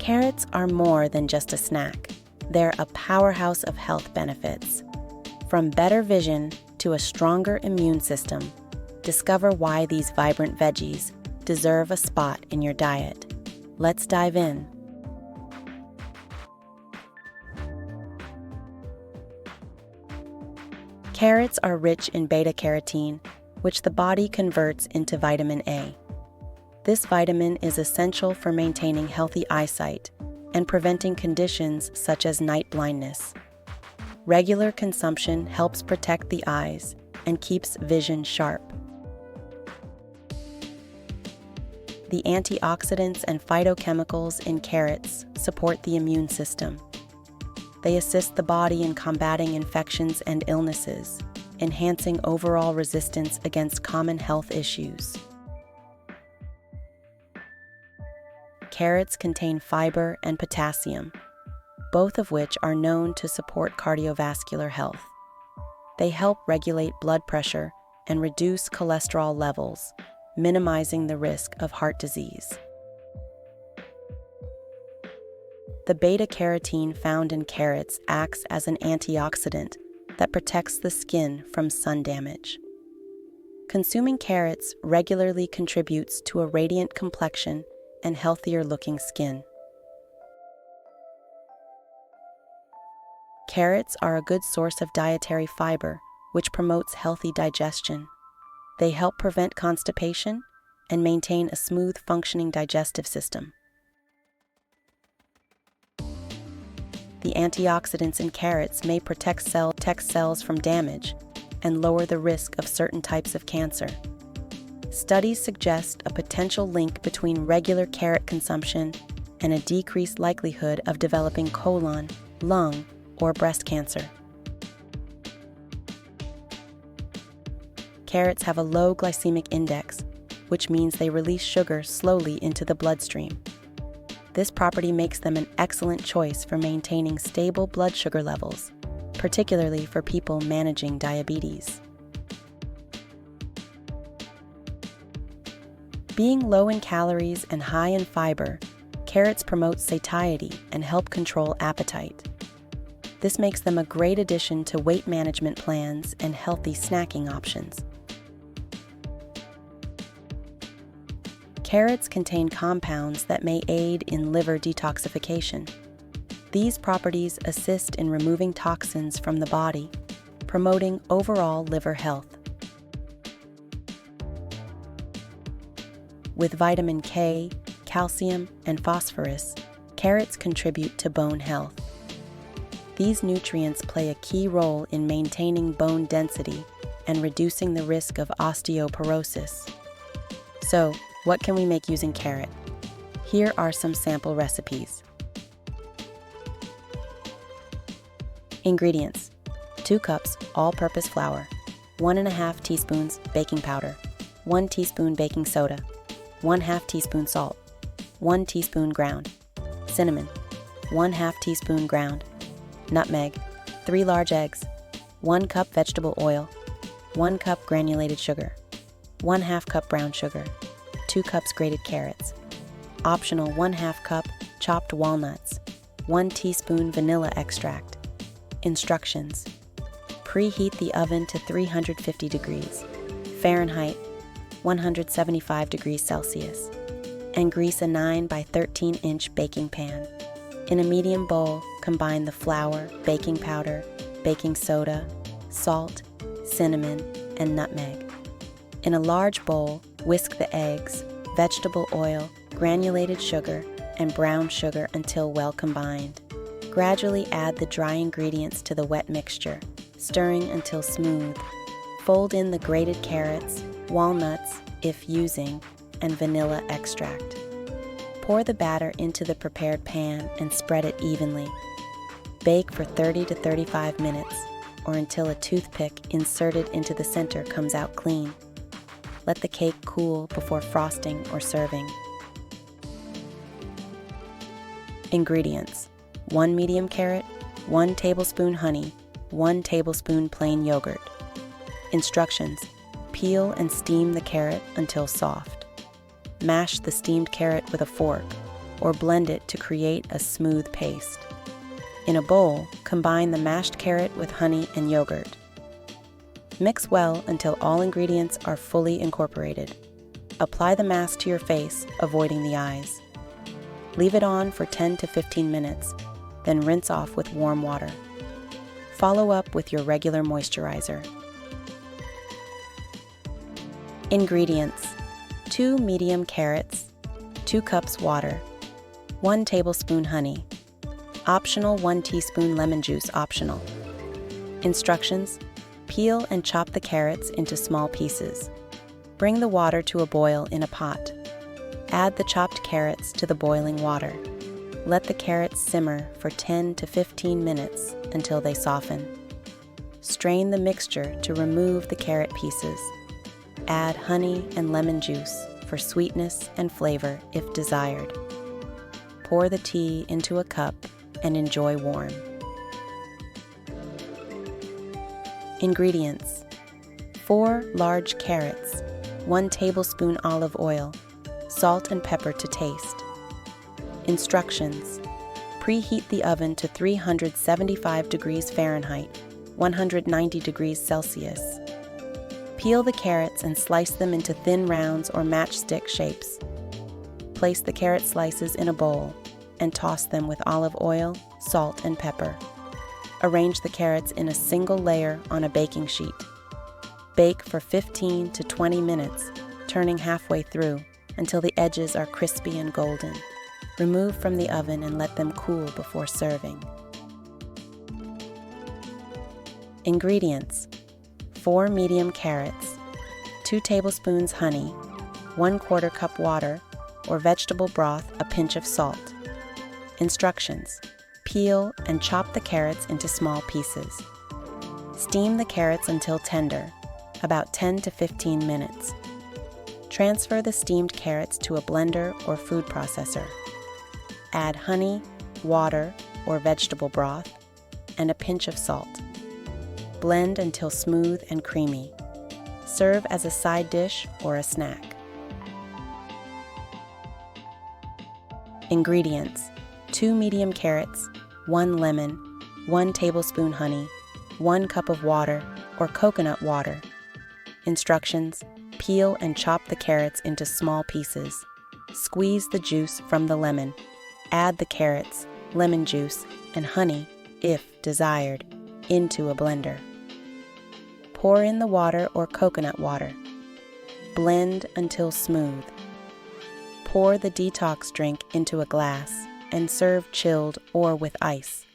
Carrots are more than just a snack. They're a powerhouse of health benefits. From better vision to a stronger immune system, discover why these vibrant veggies deserve a spot in your diet. Let's dive in. Carrots are rich in beta-carotene, which the body converts into vitamin A. This vitamin is essential for maintaining healthy eyesight and preventing conditions such as night blindness. Regular consumption helps protect the eyes and keeps vision sharp. The antioxidants and phytochemicals in carrots support the immune system. They assist the body in combating infections and illnesses, enhancing overall resistance against common health issues. Carrots contain fiber and potassium, both of which are known to support cardiovascular health. They help regulate blood pressure and reduce cholesterol levels, minimizing the risk of heart disease. The beta-carotene found in carrots acts as an antioxidant that protects the skin from sun damage. Consuming carrots regularly contributes to a radiant complexion and healthier-looking skin. Carrots are a good source of dietary fiber, which promotes healthy digestion. They help prevent constipation and maintain a smooth functioning digestive system. The antioxidants in carrots may protect cells from damage and lower the risk of certain types of cancer. Studies suggest a potential link between regular carrot consumption and a decreased likelihood of developing colon, lung, or breast cancer. Carrots have a low glycemic index, which means they release sugar slowly into the bloodstream. This property makes them an excellent choice for maintaining stable blood sugar levels, particularly for people managing diabetes. Being low in calories and high in fiber, carrots promote satiety and help control appetite. This makes them a great addition to weight management plans and healthy snacking options. Carrots contain compounds that may aid in liver detoxification. These properties assist in removing toxins from the body, promoting overall liver health. With vitamin K, calcium, and phosphorus, carrots contribute to bone health. These nutrients play a key role in maintaining bone density and reducing the risk of osteoporosis. So, what can we make using carrot? Here are some sample recipes. Ingredients: 2 cups all-purpose flour, 1½ teaspoons baking powder, 1 teaspoon baking soda, 1/2 teaspoon salt, 1 teaspoon ground cinnamon, 1/2 teaspoon ground nutmeg, 3 large eggs, 1 cup vegetable oil, 1 cup granulated sugar, 1/2 cup brown sugar, 2 cups grated carrots. Optional: 1/2 cup chopped walnuts, 1 teaspoon vanilla extract. Instructions: preheat the oven to 350 degrees Fahrenheit, 175 degrees Celsius, and grease a 9 by 13-inch baking pan. In a medium bowl, combine the flour, baking powder, baking soda, salt, cinnamon, and nutmeg. In a large bowl, whisk the eggs, vegetable oil, granulated sugar, and brown sugar until well combined. Gradually add the dry ingredients to the wet mixture, stirring until smooth. Fold in the grated carrots, walnuts, if using, and vanilla extract. Pour the batter into the prepared pan and spread it evenly. Bake for 30 to 35 minutes, or until a toothpick inserted into the center comes out clean. Let the cake cool before frosting or serving. Ingredients: 1 medium carrot, 1 tablespoon honey, 1 tablespoon plain yogurt. Instructions: peel and steam the carrot until soft. Mash the steamed carrot with a fork. or blend it to create a smooth paste. In a bowl, combine the mashed carrot with honey and yogurt. Mix well until all ingredients are fully incorporated. Apply the mask to your face, avoiding the eyes. Leave it on for 10 to 15 minutes, then rinse off with warm water. Follow up with your regular moisturizer. Ingredients: 2 medium carrots, 2 cups water, 1 tablespoon honey. Optional 1 teaspoon lemon juice optional. Instructions: peel and chop the carrots into small pieces. Bring the water to a boil in a pot. Add the chopped carrots to the boiling water. Let the carrots simmer for 10 to 15 minutes until they soften. Strain the mixture to remove the carrot pieces. Add honey and lemon juice for sweetness and flavor if desired. Pour the tea into a cup and enjoy warm. Ingredients: 4 large carrots, 1 tablespoon olive oil, salt and pepper to taste. Instructions: preheat the oven to 375 degrees Fahrenheit, 190 degrees Celsius. Peel the carrots and slice them into thin rounds or matchstick shapes. Place the carrot slices in a bowl and toss them with olive oil, salt, and pepper. Arrange the carrots in a single layer on a baking sheet. Bake for 15 to 20 minutes, turning halfway through until the edges are crispy and golden. Remove from the oven and let them cool before serving. Ingredients: 4 medium carrots, 2 tablespoons honey, 1/4 cup water, or vegetable broth, a pinch of salt. Instructions: peel and chop the carrots into small pieces. Steam the carrots until tender, about 10 to 15 minutes. Transfer the steamed carrots to a blender or food processor. Add honey, water, or vegetable broth, and a pinch of salt. Blend until smooth and creamy. Serve as a side dish or a snack. Ingredients: 2 medium carrots, 1 lemon, 1 tablespoon honey, 1 cup of water or coconut water. Instructions: peel and chop the carrots into small pieces. Squeeze the juice from the lemon. Add the carrots, lemon juice, and honey, if desired, into a blender. Pour in the water or coconut water. Blend until smooth. Pour the detox drink into a glass and serve chilled or with ice.